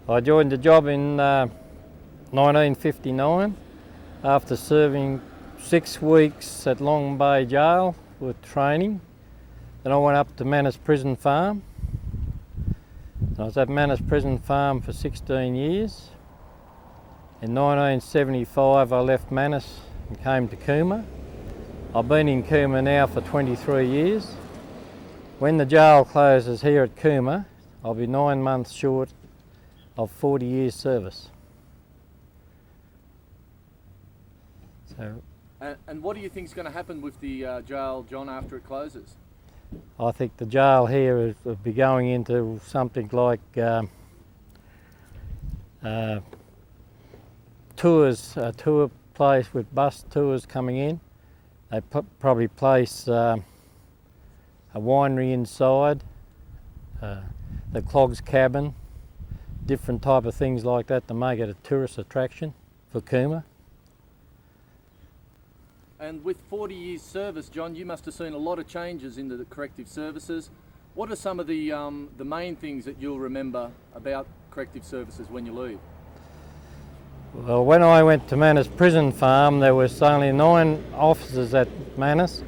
I joined the job in 1959 after serving 6 weeks at Long Bay Jail with training. Then I went up to Manus Prison Farm. I was at Manus Prison Farm for 16 years. In 1975 I left Manus and came to Cooma. I've been in Cooma now for 23 years. When the jail closes here at Cooma, I'll be 9 months short of 40 years service. So, and what do you think is going to happen with the jail, John, after it closes? I think the jail here will be going into something like tours, a tour place with bus tours coming in. They probably place a winery inside, the Clogs cabin, different type of things like that to make it a tourist attraction for Cooma. And with 40 years service, John, you must have seen a lot of changes in the corrective services. What are some of the main things that you'll remember about corrective services when you leave? Well, when I went to Manus Prison Farm, there was only 9 officers at Manus,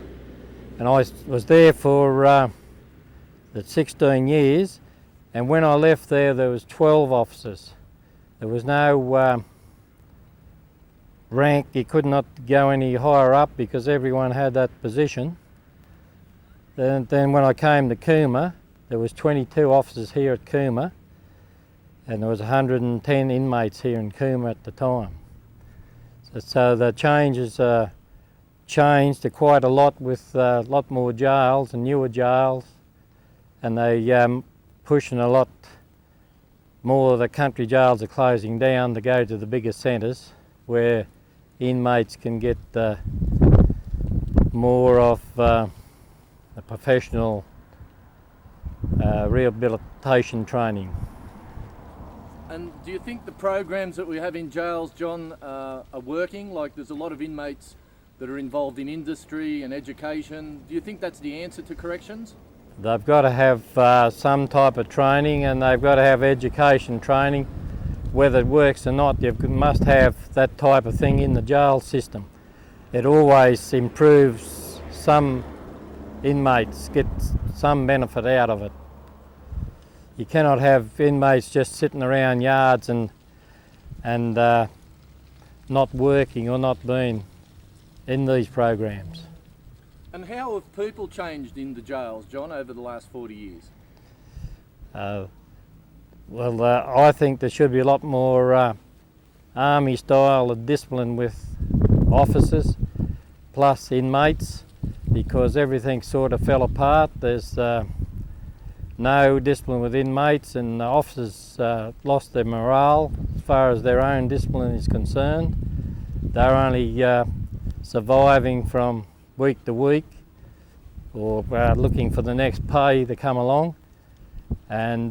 and I was there for 16 years, and when I left there was 12 officers. There was no rank, you could not go any higher up because everyone had that position. Then when I came to Cooma, there was 22 officers here at Cooma, and there was 110 inmates here in Cooma at the time. So the changes changed quite a lot with a lot more jails and newer jails, and they pushing a lot more of the country jails are closing down to go to the bigger centres where inmates can get more of a professional rehabilitation training. And do you think the programs that we have in jails, John, are working? Like there's a lot of inmates that are involved in industry and education. Do you think that's the answer to corrections? They've got to have some type of training, and they've got to have education training. Whether it works or not, you must have that type of thing in the jail system. It always improves. Some inmates get some benefit out of it. You cannot have inmates just sitting around yards and not working or not being in these programs. And how have people changed in the jails, John, over the last 40 years? Well, I think there should be a lot more army style of discipline with officers plus inmates, because everything sort of fell apart. There's no discipline with inmates, and the officers lost their morale as far as their own discipline is concerned. They're only surviving from week to week, or looking for the next pay to come along, and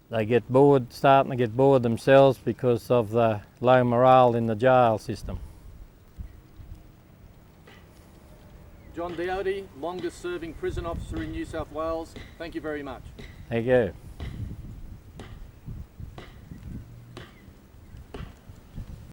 they get bored, starting to get bored themselves because of the low morale in the jail system. John Doughty, longest serving prison officer in New South Wales, thank you very much. Thank you.